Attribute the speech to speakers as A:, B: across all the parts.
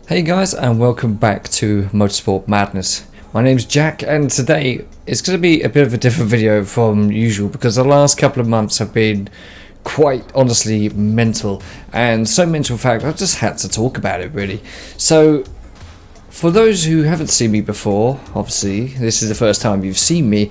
A: Hey guys, and welcome back to Motorsport Madness. My name's Jack, and today it's going to be a bit of a different video from usual because the last couple of months have been quite honestly mental, and so mental in fact I just had to talk about it really. So for those who haven't seen me before, obviously this is the first time you've seen me,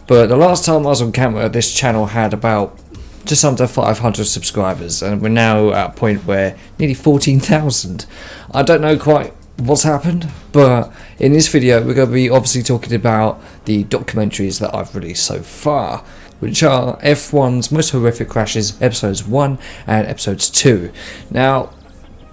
A: but the last time I was on camera this channel had about just under 500 subscribers, and we're now at a point where nearly 14,000. I don't know quite what's happened, but in this video we're going to be obviously talking about the documentaries that I've released so far, which are F1's Most Horrific Crashes episodes 1 and episodes 2. Now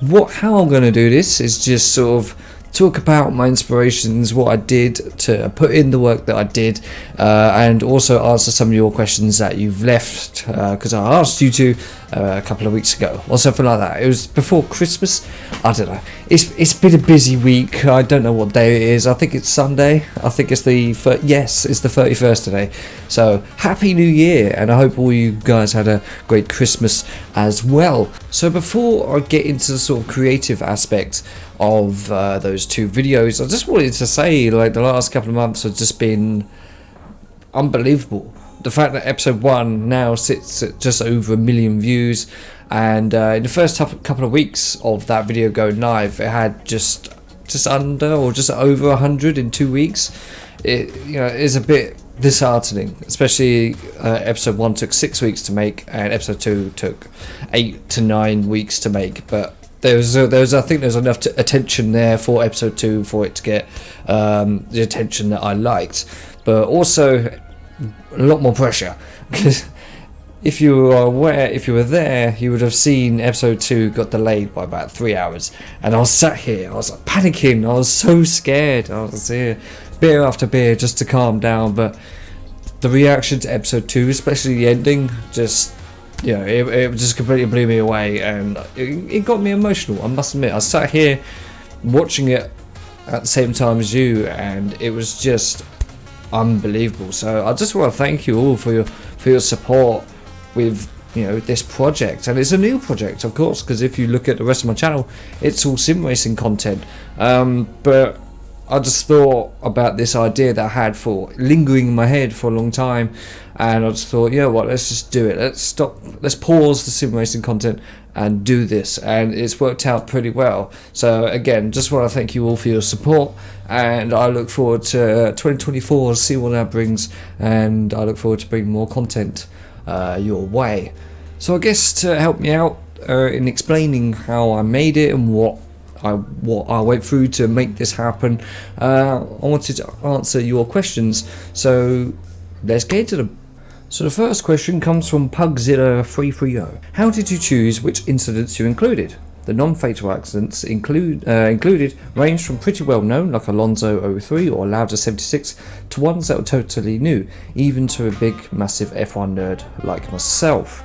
A: how I'm going to do this is just sort of talk about my inspirations, what I did to put in the work that I did, and also answer some of your questions that you've left, because I asked you to a couple of weeks ago or something like that. It was before Christmas. I don't know, it's been a busy week. I don't know what day it is. I think it's Sunday. I think it's the it's the 31st today. So happy New Year, and I hope all you guys had a great Christmas as well. So before I get into the sort of creative aspect of those two videos, I just wanted to say, like, the last couple of months have just been unbelievable. The fact that episode 1 now sits at just over 1 million views, and in the first couple of weeks of that video going live, it had just under or just over 100 in 2 weeks. It is a bit disheartening, especially episode 1 took 6 weeks to make, and episode 2 took 8 to 9 weeks to make, but I think there's enough attention there for episode 2 for it to get the attention that I liked, but also a lot more pressure, because if you were there, you would have seen episode 2 got delayed by about 3 hours, and I was sat here, I was like panicking, I was so scared, I was here beer after beer just to calm down, but the reaction to episode 2, especially the ending, just it just completely blew me away, and it got me emotional, I must admit. I sat here watching it at the same time as you, and it was just unbelievable. So I just want to thank you all for your support with this project, and it's a new project, of course, because if you look at the rest of my channel, it's all sim racing content, but I just thought about this idea that I had for lingering in my head for a long time, and I just thought, let's just do it. Let's pause the sim racing content and do this, and it's worked out pretty well. So again, just want to thank you all for your support, and I look forward to 2024 to see what that brings, and I look forward to bringing more content your way. So I guess to help me out in explaining how I made it and what I went through to make this happen, I wanted to answer your questions, so let's get into them. So the first question comes from Pugzilla330. How did you choose which incidents you included? The non-fatal accidents included ranged from pretty well known, like Alonso 03 or Lauda 76, to ones that were totally new, even to a big massive F1 nerd like myself.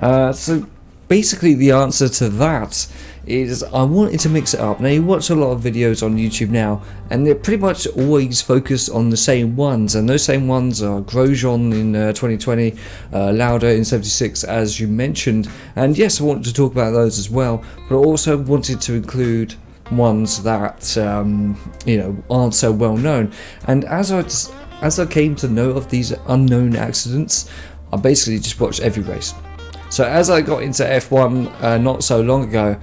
A: So basically the answer to that is I wanted to mix it up. Now, you watch a lot of videos on YouTube now, and they're pretty much always focused on the same ones, and those same ones are Grosjean in 2020, Lauda in 76, as you mentioned, and yes, I wanted to talk about those as well, but I also wanted to include ones that aren't so well known. And as I came to know of these unknown accidents, I basically just watched every race. So as I got into F1 not so long ago,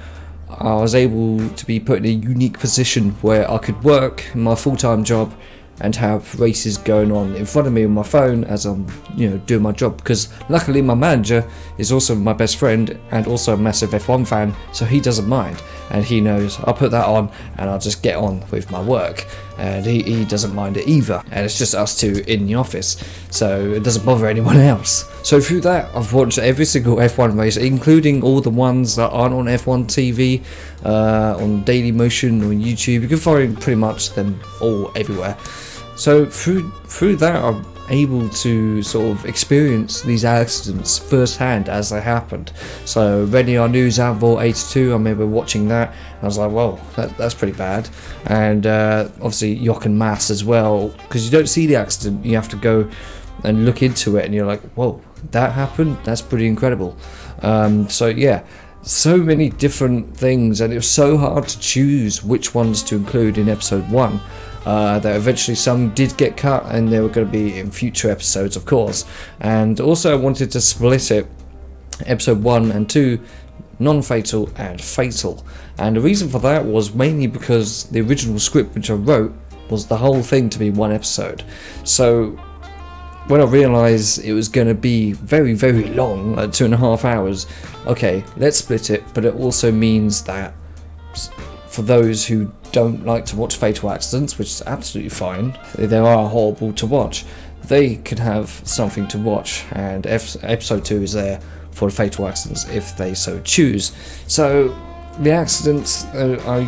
A: I was able to be put in a unique position where I could work my full-time job and have races going on in front of me on my phone as I'm doing my job, because luckily my manager is also my best friend and also a massive F1 fan, so he doesn't mind, and he knows I'll put that on and I'll just get on with my work, and he doesn't mind it either, and it's just us two in the office, so it doesn't bother anyone else. So through that, I've watched every single F1 race, including all the ones that aren't on F1 TV, on Daily Motion or YouTube. You can find pretty much them all everywhere. So through that, I'm able to sort of experience these accidents firsthand as they happened. So Renier News Outlaw 82, I remember watching that, and I was like, whoa, that's pretty bad. And obviously Jochen Mass as well, because you don't see the accident, you have to go and look into it, and you're like, whoa, that happened? That's pretty incredible. So yeah, so many different things, and it was so hard to choose which ones to include in episode 1. That eventually some did get cut, and they were going to be in future episodes, of course. And also I wanted to split it, episode 1 and 2, non-fatal and fatal. And the reason for that was mainly because the original script which I wrote was the whole thing to be one episode. So when I realised it was going to be very, very long, like 2.5 hours, okay, let's split it. But it also means that for those who don't like to watch fatal accidents, which is absolutely fine, they are horrible to watch, they can have something to watch, and episode 2 is there for the fatal accidents if they so choose. So the accidents, I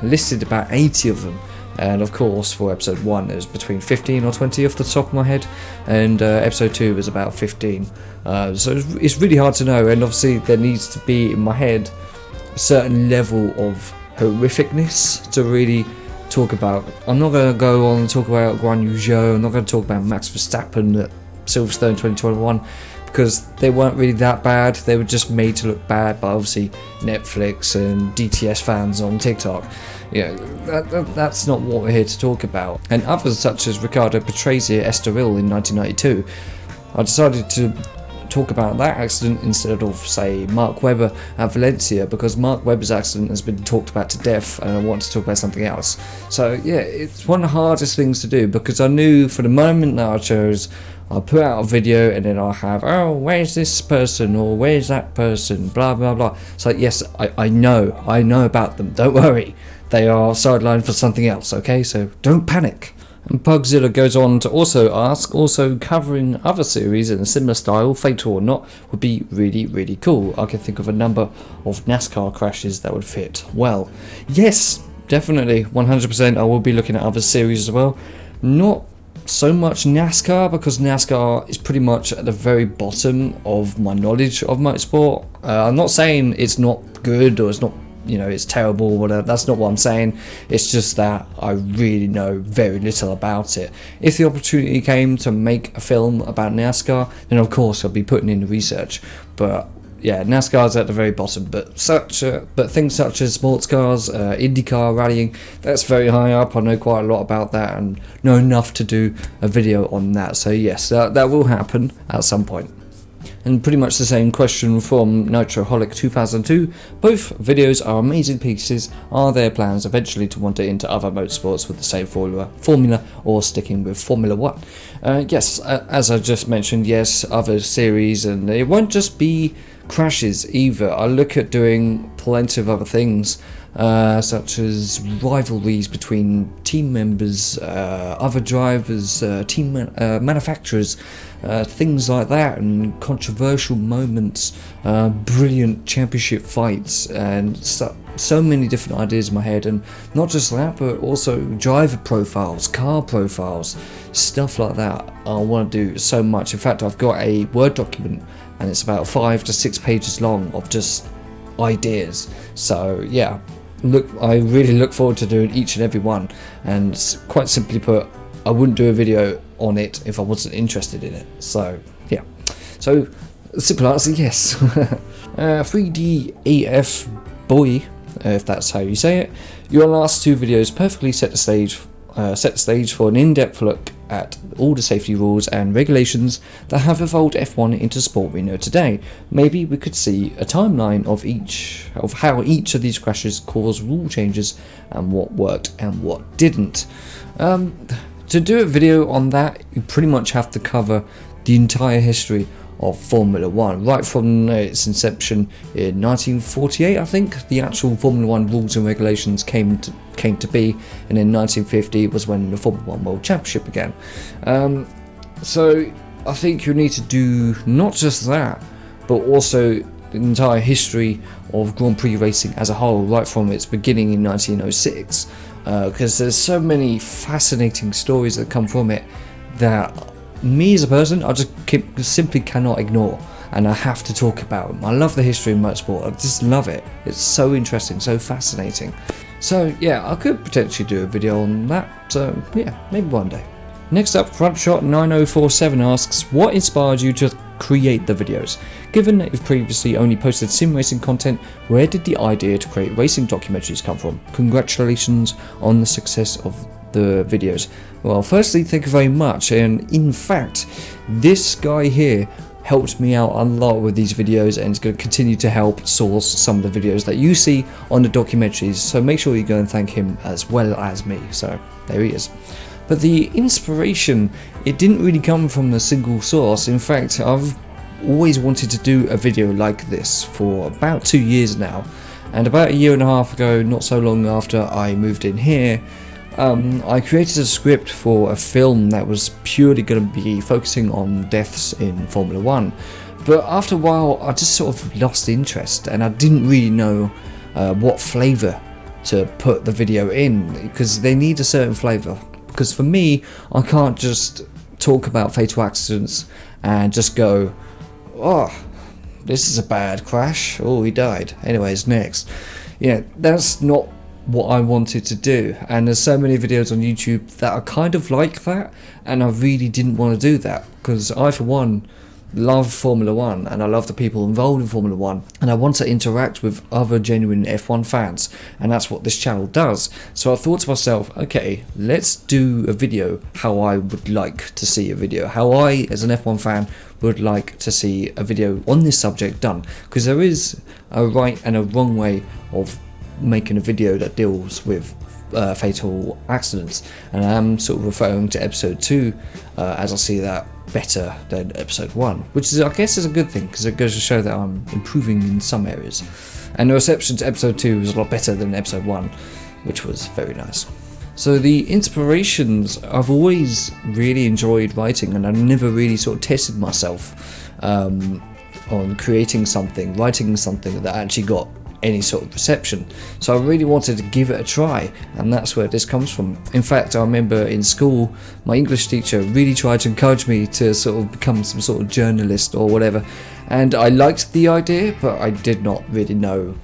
A: listed about 80 of them, and of course for episode 1 it was between 15 or 20 off the top of my head, and episode 2 was about 15. So it's really hard to know, and obviously there needs to be in my head a certain level of horrificness to really talk about. I'm not going to go on and talk about Guan Yu Zhou, I'm not going to talk about Max Verstappen at Silverstone 2021, because they weren't really that bad. They were just made to look bad by obviously Netflix and DTS fans on TikTok. That's not what we're here to talk about. And others such as Ricardo Patrese at Estoril in 1992, I decided to talk about that accident instead of, say, Mark Webber at Valencia, because Mark Webber's accident has been talked about to death and I want to talk about something else. So yeah, it's one of the hardest things to do, because I knew for the moment that I chose, I'll put out a video and then I'll have, oh, where's this person or where's that person, blah blah blah. So yes, I know about them, don't worry, they are sidelined for something else, okay, so don't panic. And Pugzilla goes on to also ask, also covering other series in a similar style, fatal or not, would be really, really cool. I can think of a number of NASCAR crashes that would fit well. Yes, definitely, 100%, I will be looking at other series as well. Not so much NASCAR, because NASCAR is pretty much at the very bottom of my knowledge of motorsport. I'm not saying it's not good or it's not, it's terrible or whatever. That's not what I'm saying. It's just that I really know very little about it. If the opportunity came to make a film about NASCAR, then of course I'll be putting in the research. But yeah, NASCAR's at the very bottom. But things such as sports cars, IndyCar rallying, that's very high up. I know quite a lot about that and know enough to do a video on that. So yes, that will happen at some point. And pretty much the same question from Nitroholic 2002. Both videos are amazing pieces. Are there plans eventually to wander into other motorsports with the same formula or sticking with Formula 1? Yes, as I just mentioned, yes, other series, and it won't just be crashes either. I look at doing plenty of other things, such as rivalries between team members, other drivers, team manufacturers, things like that, and controversial moments, brilliant championship fights, and so many different ideas in my head. And not just that, but also driver profiles, car profiles, stuff like that. I want to do so much. In fact, I've got a Word document and it's about 5 to 6 pages long of just ideas. So yeah, I really look forward to doing each and every one, and quite simply put, I wouldn't do a video on it if I wasn't interested in it. So yeah, so simple answer, yes. 3DAF boy, if that's how you say it, your last 2 videos perfectly set the stage for an in-depth look at all the safety rules and regulations that have evolved F1 into sport we know today. Maybe we could see a timeline of how each of these crashes caused rule changes and what worked and what didn't. To do a video on that, you pretty much have to cover the entire history of Formula 1, right from its inception in 1948, I think. The actual Formula 1 rules and regulations came to be, and in 1950 was when the Formula 1 World Championship began. So I think you need to do not just that, but also the entire history of Grand Prix racing as a whole, right from its beginning in 1906, because there's so many fascinating stories that come from it that me as a person, I just simply cannot ignore, and I have to talk about them. I love the history of motorsport, I just love it. It's so interesting, so fascinating. So yeah, I could potentially do a video on that, so yeah, maybe one day. Next up, Frontshot9047 asks, what inspired you to create the videos? Given that you've previously only posted sim racing content, where did the idea to create racing documentaries come from? Congratulations on the success of the videos. Well, firstly, thank you very much, and in fact, this guy here helped me out a lot with these videos and is going to continue to help source some of the videos that you see on the documentaries, so make sure you go and thank him as well as me. So there he is. But the inspiration, it didn't really come from a single source. In fact, I've always wanted to do a video like this for about 2 years now, and about 1.5 years ago, not so long after I moved in here, I created a script for a film that was purely going to be focusing on deaths in Formula 1. But after a while, I just sort of lost interest, and I didn't really know what flavour to put the video in, because they need a certain flavour. Because for me, I can't just talk about fatal accidents and just go, oh, this is a bad crash, oh, he died, anyways, next. Yeah, that's not what I wanted to do, and there's so many videos on YouTube that are kind of like that, and I really didn't want to do that, because I, for one, love Formula 1, and I love the people involved in Formula 1, and I want to interact with other genuine F1 fans, and that's what this channel does. So I thought to myself, okay, let's do a video how I would like to see a video, how I, as an F1 fan, would like to see a video on this subject done, because there is a right and a wrong way of making a video that deals with fatal accidents, and I'm sort of referring to episode 2 as I see that better than episode 1, which is, I guess, is a good thing, because it goes to show that I'm improving in some areas, and the reception to episode 2 was a lot better than episode 1, which was very nice. So the inspirations, I've always really enjoyed writing, and I've never really sort of tested myself on creating something, writing something that actually got any sort of reception. So I really wanted to give it a try, and that's where this comes from. In fact, I remember in school, my English teacher really tried to encourage me to sort of become some sort of journalist or whatever, and I liked the idea, but I did not really know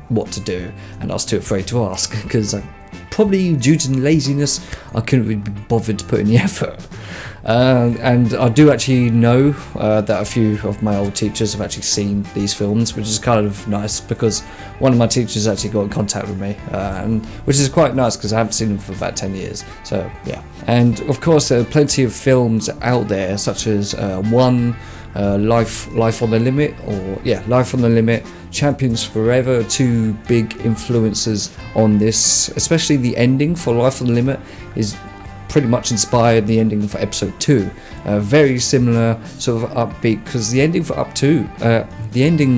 A: what to do, and I was too afraid to ask, because probably due to laziness, I couldn't really be bothered to put in the effort. And I do actually know that a few of my old teachers have actually seen these films, which is kind of nice, because one of my teachers actually got in contact with me, and which is quite nice, because I haven't seen them for about 10 years, so yeah. And of course there are plenty of films out there, such as Life on the Limit, or yeah, Life on the Limit, Champions Forever, two big influences on this, especially the ending for Life on the Limit is pretty much inspired the ending for episode 2. Very similar sort of upbeat, because the ending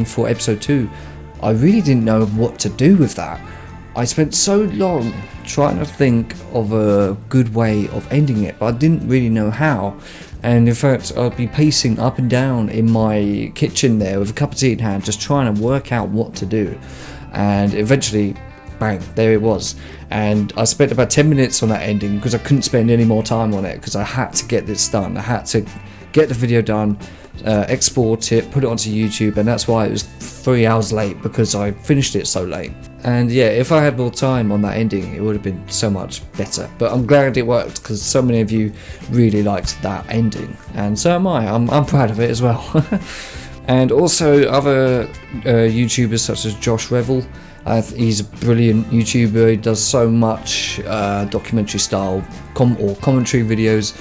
A: for episode 2, I really didn't know what to do with that. I spent so long trying to think of a good way of ending it, but I didn't really know how. And in fact, I'd be pacing up and down in my kitchen there with a cup of tea in hand, just trying to work out what to do. And eventually, bang, there it was. And I spent about 10 minutes on that ending, because I couldn't spend any more time on it, because I had to get this done. I had to get the video done, export it, put it onto YouTube, and that's why it was 3 hours late, because I finished it so late. And yeah, if I had more time on that ending, it would have been so much better. But I'm glad it worked, because so many of you really liked that ending, and so am I. I'm proud of it as well. And also other YouTubers such as Josh Revel. He's a brilliant YouTuber. He does so much documentary style commentary videos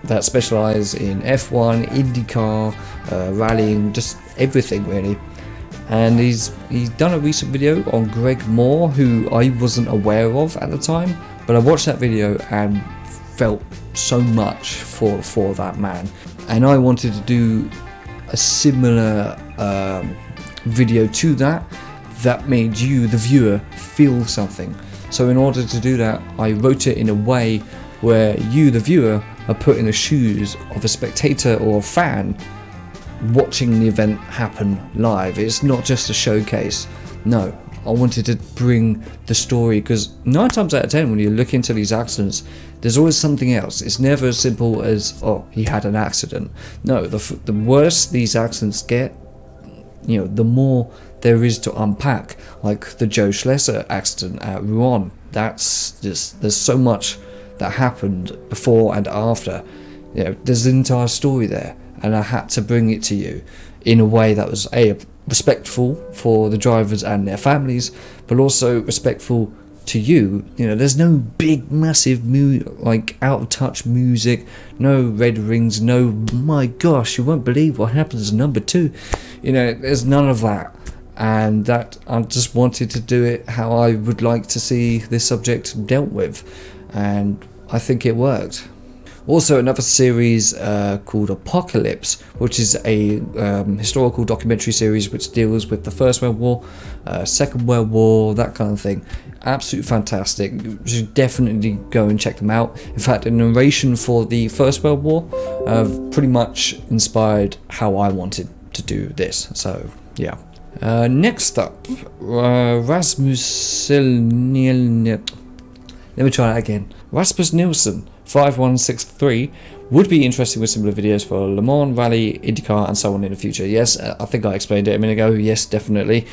A: that specialise in F1, IndyCar, rallying, just everything really. And he's done a recent video on Greg Moore, who I wasn't aware of at the time, but I watched that video and felt so much for that man, and I wanted to do a similar video to that made you, the viewer, feel something. So in order to do that, I wrote it in a way where you, the viewer, are put in the shoes of a spectator or a fan watching the event happen live. It's not just a showcase. No, I wanted to bring the story, because 9 times out of 10 when you look into these accidents, there's always something else. It's never as simple as, oh, he had an accident. No, the worse these accidents get, you know, the more there is to unpack. Like the Joe Schlesser accident at Rouen, that's just, there's so much that happened before and after. You know, there's an entire story there, and I had to bring it to you in a way that was respectful for the drivers and their families, but also respectful to you. You know, there's no big massive like out of touch music, no red rings, no my gosh you won't believe what happens in number 2. You know, there's none of that, and that I just wanted to do it how I would like to see this subject dealt with, and I think it worked. Also, another series called Apocalypse, which is a historical documentary series which deals with the First World War, Second World War, that kind of thing. Absolutely fantastic. You should definitely go and check them out. In fact, the narration for the First World War pretty much inspired how I wanted to do this. So, yeah. Next up, Rasmus. Let me try that again. Rasmus Nielsen, 5163, would be interested with similar videos for Le Mans, Rally, IndyCar and so on in the future. Yes, I think I explained it a minute ago. Yes, definitely.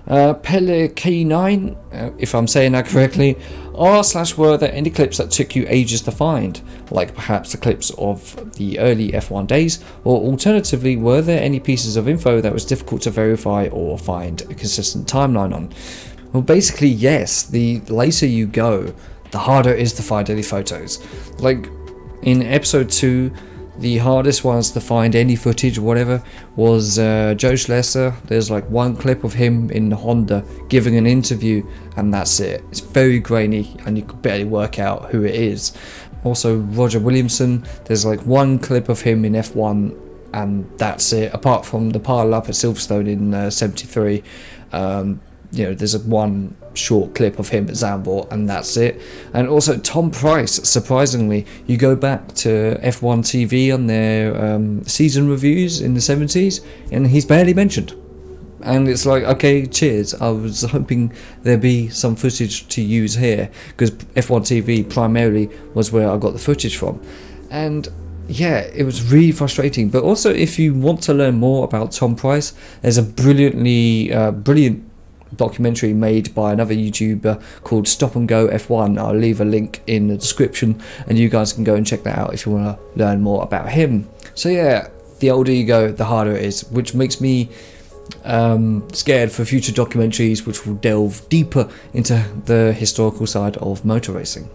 A: Pelle K9, if I'm saying that correctly, were there any clips that took you ages to find, like perhaps the clips of the early F1 days, or alternatively, were there any pieces of info that was difficult to verify or find a consistent timeline on? Well, basically yes, the later you go, the harder it is to find any photos. Like in episode 2, the hardest ones to find any footage or whatever was Joe Schlesser. There's like one clip of him in Honda giving an interview, and that's it. It's very grainy and you could barely work out who it is. Also Roger Williamson, there's like one clip of him in F1 and that's it, apart from the pile up at Silverstone in 73. You know, there's one short clip of him at Zandvoort and that's it. And also Tom Price, surprisingly, you go back to F1 TV on their season reviews in the 70s and he's barely mentioned. And it's like, okay, cheers. I was hoping there'd be some footage to use here, because F1 TV primarily was where I got the footage from. And yeah, it was really frustrating. But also, if you want to learn more about Tom Price, there's a brilliant documentary made by another YouTuber called Stop and Go F1. I'll leave a link in the description and you guys can go and check that out if you want to learn more about him. So yeah, the older you go, the harder it is, which makes me scared for future documentaries which will delve deeper into the historical side of motor racing.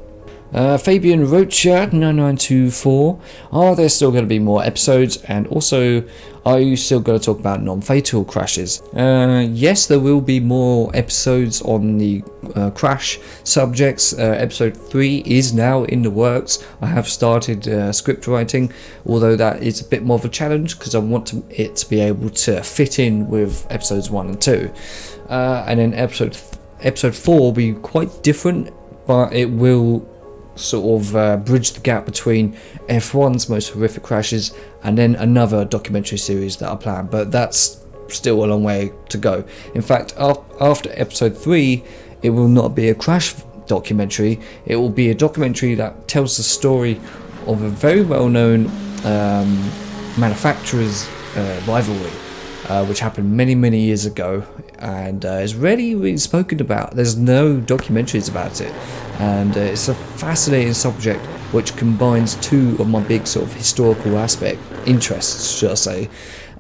A: Fabian Rocha 9924, are there still going to be more episodes, and also are you still going to talk about non-fatal crashes? Yes, there will be more episodes on the crash subjects. Episode 3 is now in the works. I have started script writing, although that is a bit more of a challenge because I want it to be able to fit in with episodes 1 and 2. And then episode 4 will be quite different, but it will sort of bridge the gap between F1's most horrific crashes and then another documentary series that I plan, but that's still a long way to go. In fact, after episode 3, it will not be a crash documentary, it will be a documentary that tells the story of a very well-known manufacturer's rivalry, which happened many years ago and is rarely really spoken about. There's no documentaries about it, and it's a fascinating subject which combines two of my big sort of historical interests, should I say,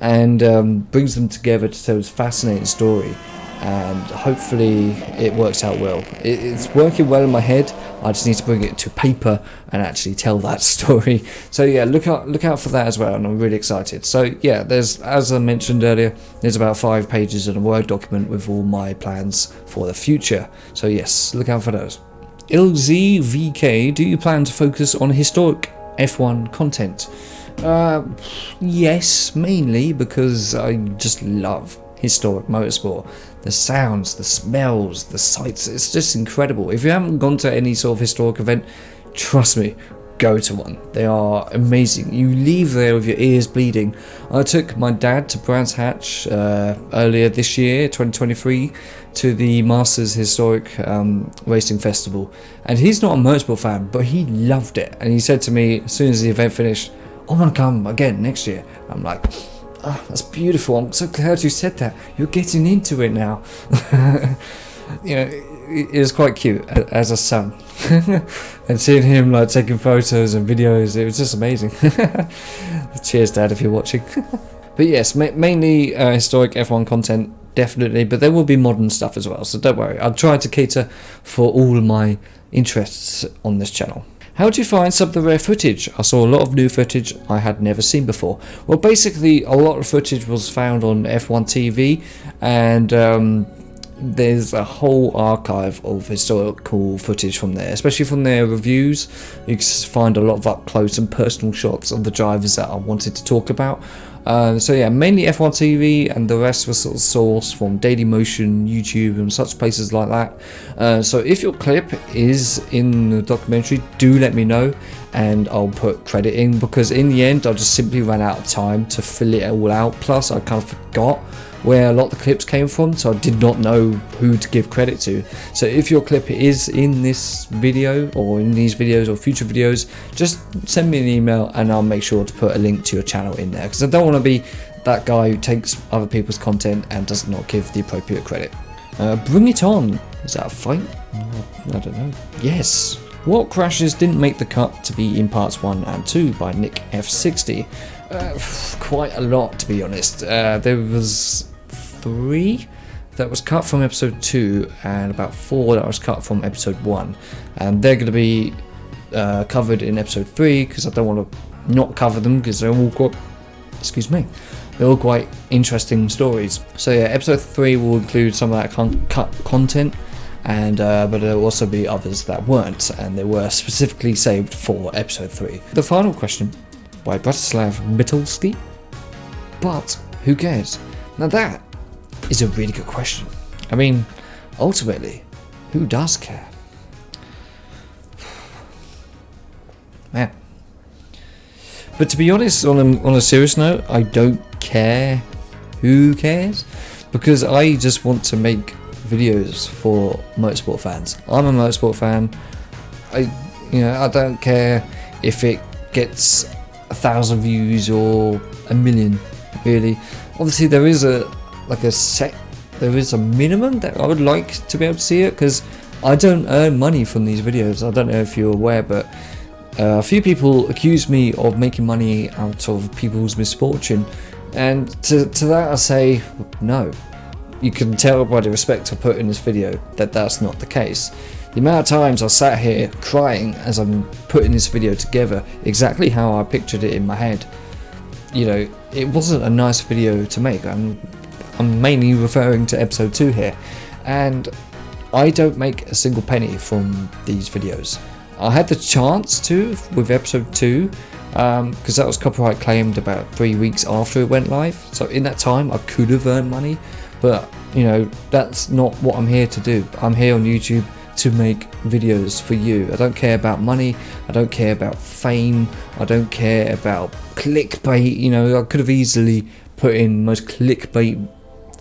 A: and brings them together to tell this fascinating story. And hopefully it works out well. It's working well in my head. I just need to bring it to paper and actually tell that story. So yeah, look out for that as well, and I'm really excited. So yeah, there's, as I mentioned earlier, there's about 5 pages in a Word document with all my plans for the future. So yes, look out for those. LZVK, do you plan to focus on historic F1 content? Yes, mainly because I just love historic motorsport. The sounds, the smells, the sights, it's just incredible. If you haven't gone to any sort of historic event, trust me, go to one. They are amazing. You leave there with your ears bleeding. I took my dad to Brands Hatch earlier this year, 2023, to the Masters Historic Racing Festival, and he's not a motorsport fan, but he loved it, and he said to me as soon as the event finished, I want to come again next year. I'm like, oh, that's beautiful. I'm so glad you said that. You're getting into it now. You know, it was quite cute as a son. And seeing him like taking photos and videos, it was just amazing. Cheers, Dad, if you're watching. But yes, mainly historic F1 content, definitely, but there will be modern stuff as well, so don't worry. I'll try to cater for all my interests on this channel. How do you find some of the rare footage? I saw a lot of new footage I had never seen before. Well, basically, a lot of footage was found on F1 TV, and there's a whole archive of historical footage from there, especially from their reviews. You can find a lot of up close and personal shots of the drivers that I wanted to talk about. So yeah, mainly F1 TV, and the rest was sort of sourced from Dailymotion, YouTube, and such places like that. So if your clip is in the documentary, do let me know, and I'll put credit in, because in the end I just simply ran out of time to fill it all out. Plus I kind of forgot where a lot of the clips came from, so I did not know who to give credit to. So if your clip is in this video, or in these videos, or future videos, just send me an email and I'll make sure to put a link to your channel in there, because I don't want to be that guy who takes other people's content and does not give the appropriate credit. Bring It On. Is that a fight? I don't know. Yes. What crashes didn't make the cut to be in parts 1 and 2 by Nick F60? Quite a lot, to be honest. There was 3 that was cut from episode 2 and about 4 that was cut from episode 1, and they're going to be covered in episode 3, because I don't want to not cover them, because they're all quite, they're all quite interesting stories. So yeah, episode 3 will include some of that cut content, and but there will also be others that weren't, and they were specifically saved for episode 3. The final question by Bratislav Mitulski. But who cares? Now that is a really good question. I mean, ultimately, who does care? Man. But to be honest, on a serious note, I don't care who cares, because I just want to make videos for motorsport fans. I'm a motorsport fan. I don't care if it gets 1,000 views or 1 million, really. Obviously there is a minimum that I would like to be able to see it, because I don't earn money from these videos. I don't know if you're aware, but a few people accuse me of making money out of people's misfortune, and to that I say no. You can tell by the respect I put in this video that that's not the case. The amount of times I sat here crying as I'm putting this video together, exactly how I pictured it in my head. You know, it wasn't a nice video to make. I'm mainly referring to episode 2 here, and I don't make a single penny from these videos. I had the chance to with episode 2, because that was copyright claimed about 3 weeks after it went live. So in that time I could have earned money, but you know, that's not what I'm here to do. I'm here on YouTube to make videos for you. I don't care about money, I don't care about fame, I don't care about clickbait. You know, I could have easily put in the most clickbait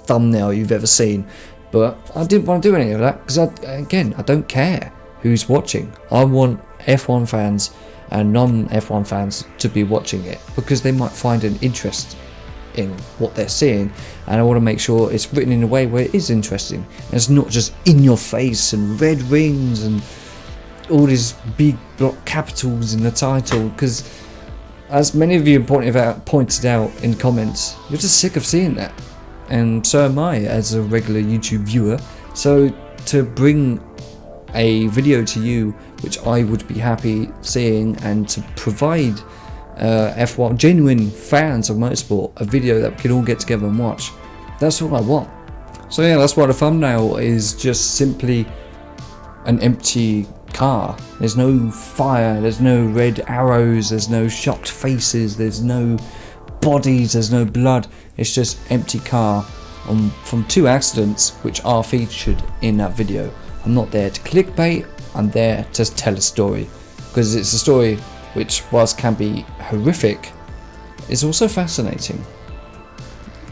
A: thumbnail you've ever seen, but I didn't want to do any of that, because I don't care who's watching. I want F1 fans and non-F1 fans to be watching it, because they might find an interest in what they're seeing, and I want to make sure it's written in a way where it is interesting, and it's not just in your face and red rings and all these big block capitals in the title, because as many of you pointed out in comments, you're just sick of seeing that, and so am I as a regular YouTube viewer. So to bring a video to you which I would be happy seeing, and to provide F1 genuine fans of motorsport a video that we can all get together and watch, that's all I want. So yeah, that's why the thumbnail is just simply an empty car. There's no fire, there's no red arrows, there's no shocked faces, there's no bodies, there's no blood. It's just empty car from 2 accidents which are featured in that video. I'm not there to clickbait, I'm there to tell a story, because it's a story which, whilst can be horrific, is also fascinating.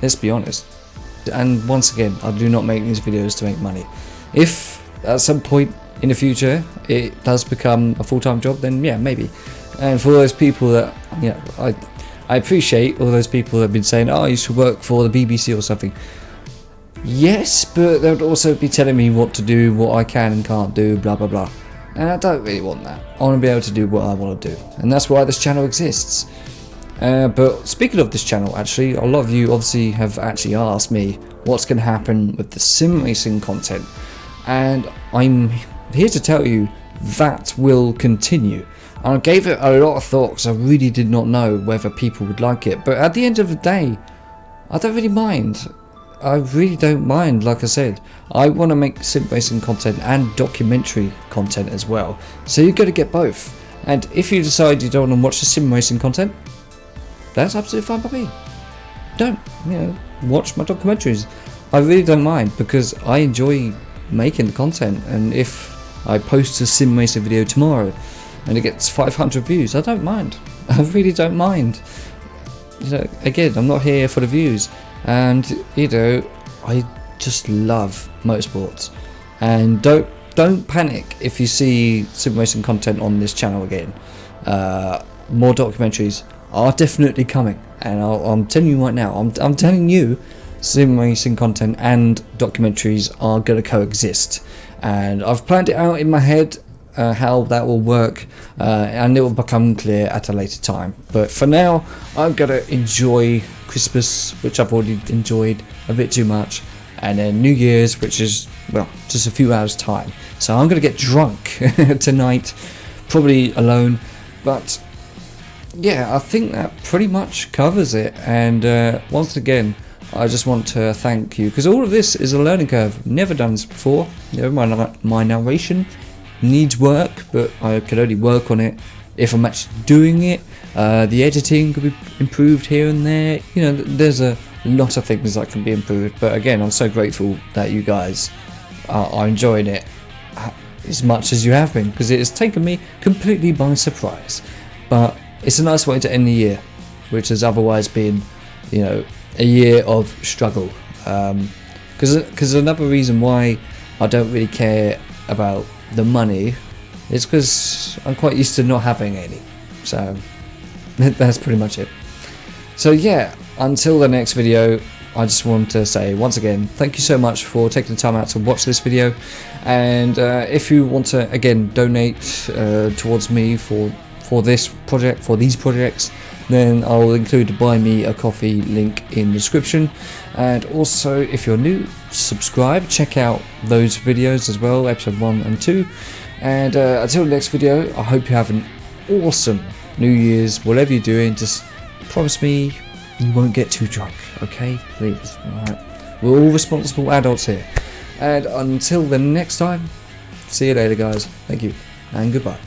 A: Let's be honest. And once again, I do not make these videos to make money. If at some point in the future it does become a full-time job, then yeah, maybe. And for all those people that, you know, I appreciate all those people that have been saying, oh, you should work for the BBC or something. Yes, but they would also be telling me what to do, what I can and can't do, blah blah blah. And I don't really want that. I want to be able to do what I want to do. And that's why this channel exists. But speaking of this channel, actually, a lot of you obviously have actually asked me what's going to happen with the sim racing content. And I'm here to tell you that will continue. And I gave it a lot of thought because I really did not know whether people would like it. But at the end of the day, I don't really mind. I really don't mind. Like I said, I want to make sim racing content and documentary content as well. So you're going to get both. And if you decide you don't want to watch the sim racing content, that's absolutely fine by me. Don't, watch my documentaries. I really don't mind because I enjoy making the content. And if I post a sim racing video tomorrow and it gets 500 views, I don't mind. I really don't mind. Again, I'm not here for the views. And I just love motorsports. And don't panic if you see sim racing content on this channel again. More documentaries are definitely coming, and I'm telling you right now, I'm telling you, sim racing content and documentaries are going to coexist, and I've planned it out in my head how that will work, and it will become clear at a later time. But for now, I'm going to enjoy Christmas, which I've already enjoyed a bit too much, and then New Year's, which is, well, just a few hours time. So I'm going to get drunk tonight, probably alone, but yeah, I think that pretty much covers it. And once again, I just want to thank you, because all of this is a learning curve. Never done this before. My narration needs work, but I could only work on it if I'm actually doing it. The editing could be improved here and there. There's a lot of things that can be improved. But again, I'm so grateful that you guys are enjoying it as much as you have been, because it has taken me completely by surprise. But it's a nice way to end the year, which has otherwise been, a year of struggle. Because another reason why I don't really care about the money is because I'm quite used to not having any. So that's pretty much it. So yeah, until the next video, I just want to say once again, thank you so much for taking the time out to watch this video. And if you want to again donate towards me for this project, for these projects, then I'll include the buy me a coffee link in the description. And also, if you're new, subscribe, check out those videos as well, episode 1 and 2. And until the next video, I hope you have an awesome New Year's. Whatever you're doing, just promise me you won't get too drunk, okay? Please. Alright, we're all responsible adults here. And until the next time, see you later guys. Thank you and goodbye.